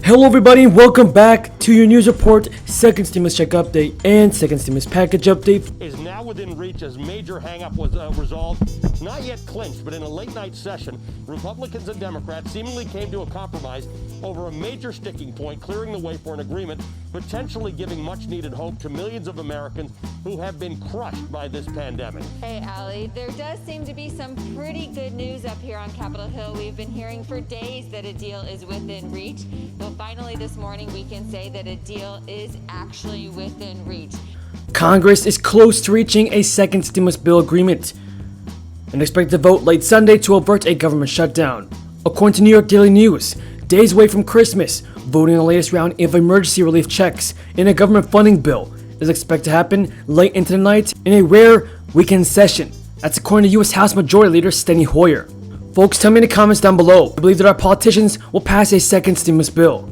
Hello everybody and welcome back to your news report, second stimulus check update and second stimulus package update. Is now within reach as major hang-up was resolved. Not yet clinched, but in a late-night session, Republicans and Democrats seemingly came to a compromise over a major sticking point, clearing the way for an agreement, potentially giving much-needed hope to millions of Americans who have been crushed by this pandemic. Hey, Allie, there does seem to be some pretty good news up here on Capitol Hill. We've been hearing for days that a deal is within reach. Well, finally this morning we can say that a deal is actually within reach. Congress is close to reaching a second stimulus bill agreement and expected to vote late Sunday to avert a government shutdown. According to New York Daily News, days away from Christmas, voting on the latest round of emergency relief checks in a government funding bill is expected to happen late into the night in a rare weekend session. That's according to U.S. House Majority Leader Steny Hoyer. Folks, tell me in the comments down below, I believe that our politicians will pass a second stimulus bill.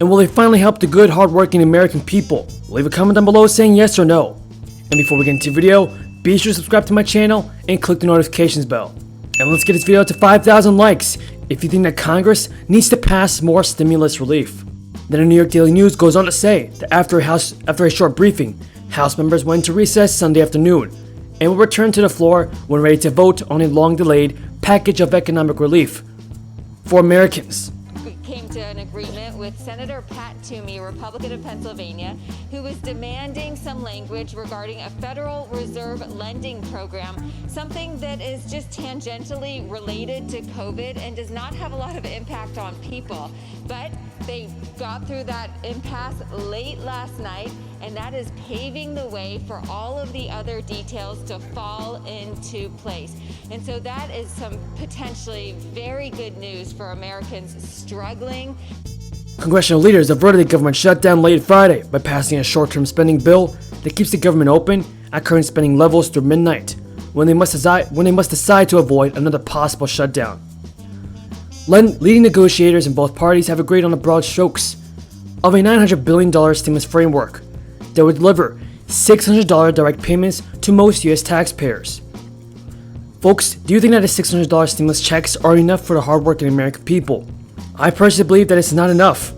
And will they finally help the good, hard-working American people? Leave a comment down below saying yes or no. And before we get into the video, be sure to subscribe to my channel and click the notifications bell. And let's get this video to 5,000 likes if you think that Congress needs to pass more stimulus relief. Then the New York Daily News goes on to say that after a short briefing, House members went to recess Sunday afternoon and will return to the floor when ready to vote on a long-delayed package of economic relief for Americans. We came to an agreement with Senator Pat Toomey, a Republican of Pennsylvania, who was demanding some language regarding a Federal Reserve lending program, something that is just tangentially related to COVID and does not have a lot of impact on people. But they got through that impasse late last night, and that is paving the way for all of the other details to fall into place. And so that is some potentially very good news for Americans struggling. Congressional leaders averted the government shutdown late Friday by passing a short-term spending bill that keeps the government open at current spending levels through midnight, when they must decide to avoid another possible shutdown. Leading negotiators in both parties have agreed on the broad strokes of a $900 billion stimulus framework that would deliver $600 direct payments to most U.S. taxpayers. Folks, do you think that the $600 stimulus checks are enough for the hardworking American people? I personally believe that it's not enough.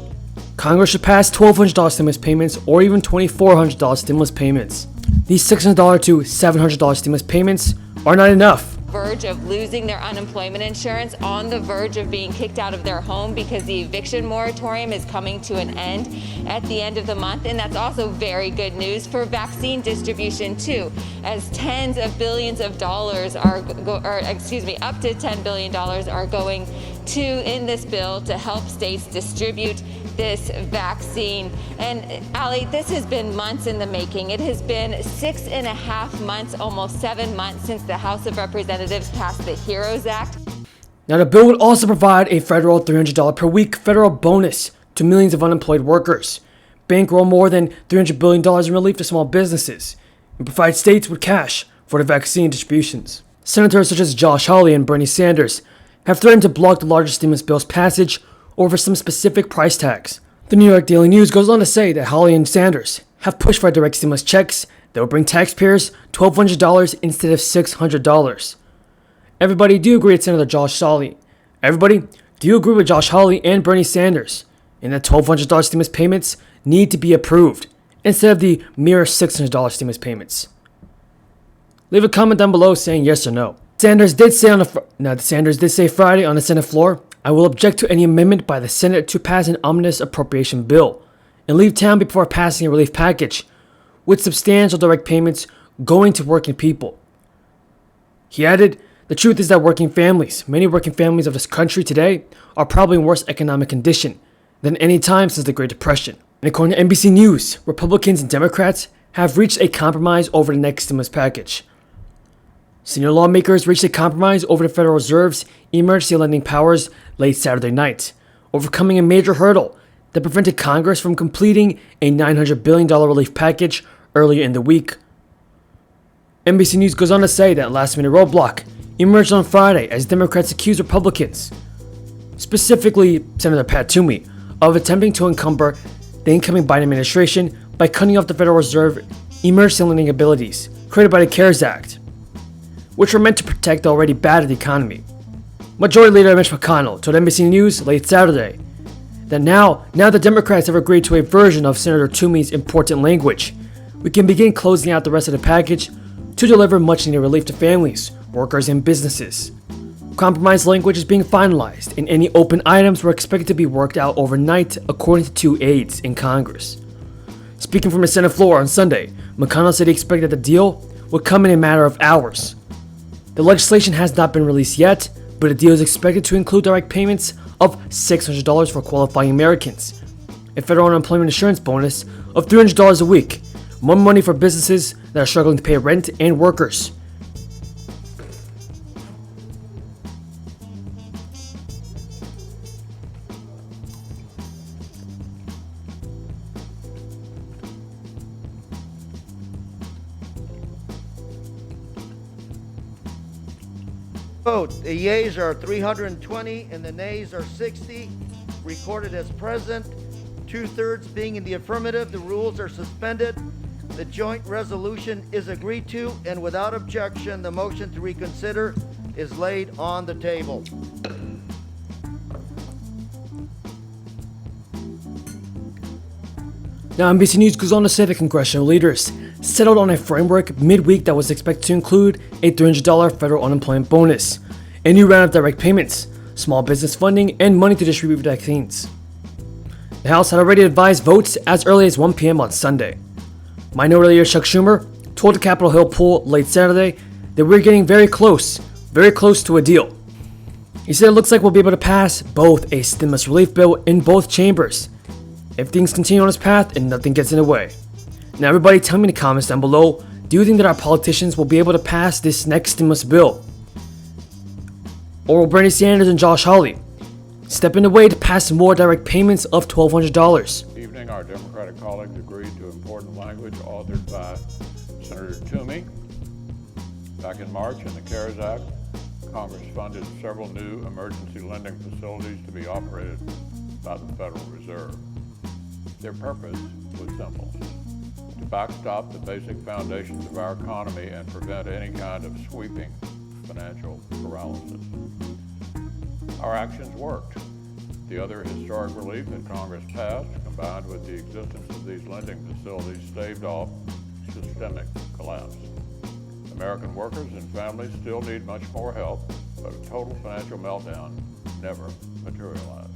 Congress should pass $1,200 stimulus payments or even $2,400 stimulus payments. These $600 to $700 stimulus payments are not enough. Verge of losing their unemployment insurance, on the verge of being kicked out of their home because the eviction moratorium is coming to an end at the end of the month. And that's also very good news for vaccine distribution too, as tens of billions of dollars up to $10 billion are going to in this bill to help states distribute this vaccine. And Allie, this has been months in the making. It has been 6.5 months, almost 7 months, since the House of Representatives passed the HEROES Act. Now the bill would also provide a federal $300 per week federal bonus to millions of unemployed workers, bankroll more than $300 billion in relief to small businesses, and provide states with cash for the vaccine distributions. Senators such as Josh Hawley and Bernie Sanders have threatened to block the largest stimulus bill's passage over some specific price tags. The New York Daily News goes on to say that Hawley and Sanders have pushed for direct stimulus checks that will bring taxpayers $1,200 instead of $600. Everybody, do you agree with Senator Josh Hawley? Everybody, do you agree with Josh Hawley and Bernie Sanders in that $1,200 stimulus payments need to be approved instead of the mere $600 stimulus payments? Leave a comment down below saying yes or no. Sanders did say Friday on the Senate floor, "I will object to any amendment by the Senate to pass an omnibus appropriation bill and leave town before passing a relief package with substantial direct payments going to working people." He added, "The truth is that many working families of this country today are probably in worse economic condition than any time since the Great Depression." And according to NBC News, Republicans and Democrats have reached a compromise over the next stimulus package. Senior lawmakers reached a compromise over the Federal Reserve's emergency lending powers late Saturday night, overcoming a major hurdle that prevented Congress from completing a $900 billion relief package earlier in the week. NBC News goes on to say that last-minute roadblock emerged on Friday as Democrats accused Republicans, specifically Senator Pat Toomey, of attempting to encumber the incoming Biden administration by cutting off the Federal Reserve emergency lending abilities created by the CARES Act, which were meant to protect the already battered economy. Majority Leader Mitch McConnell told NBC News late Saturday that now the Democrats have agreed to a version of Senator Toomey's important language, we can begin closing out the rest of the package to deliver much-needed relief to families, workers, and businesses. Compromise language is being finalized, and any open items were expected to be worked out overnight, according to two aides in Congress. Speaking from the Senate floor on Sunday, McConnell said he expected that the deal would come in a matter of hours. The legislation has not been released yet, but the deal is expected to include direct payments of $600 for qualifying Americans, a federal unemployment insurance bonus of $300 a week, more money for businesses that are struggling to pay rent, and workers. Vote. The yeas are 320 and the nays are 60. Recorded as present. 2/3 being in the affirmative, the rules are suspended. The joint resolution is agreed to, and without objection, the motion to reconsider is laid on the table. Now, NBC News goes on to say the congressional leaders settled on a framework midweek that was expected to include a $300 federal unemployment bonus, a new round of direct payments, small business funding, and money to distribute vaccines. The House had already advised votes as early as 1 p.m. on Sunday. Minority Leader Chuck Schumer told the Capitol Hill poll late Saturday that we're getting very close to a deal. He said it looks like we'll be able to pass both a stimulus relief bill in both chambers if things continue on this path and nothing gets in the way. Now everybody tell me in the comments down below, do you think that our politicians will be able to pass this next stimulus bill? Or will Bernie Sanders and Josh Hawley step in the way to pass more direct payments of $1,200? Evening, our Democratic colleagues agreed to important language authored by Senator Toomey. Back in March, in the CARES Act, Congress funded several new emergency lending facilities to be operated by the Federal Reserve. Their purpose was simple: to backstop the basic foundations of our economy and prevent any kind of sweeping financial paralysis. Our actions worked. The other historic relief that Congress passed, combined with the existence of these lending facilities, staved off systemic collapse. American workers and families still need much more help, but a total financial meltdown never materialized.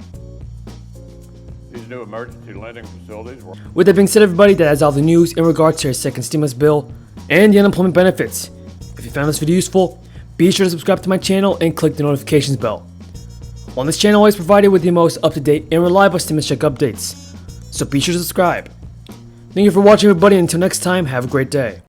These new emergency lending facilities were... With that being said, everybody, that is all the news in regards to our second stimulus bill and the unemployment benefits. If you found this video useful, be sure to subscribe to my channel and click the notifications bell. On this channel, I always provided with the most up-to-date and reliable stimulus check updates, so be sure to subscribe. Thank you for watching, everybody, and until next time, have a great day.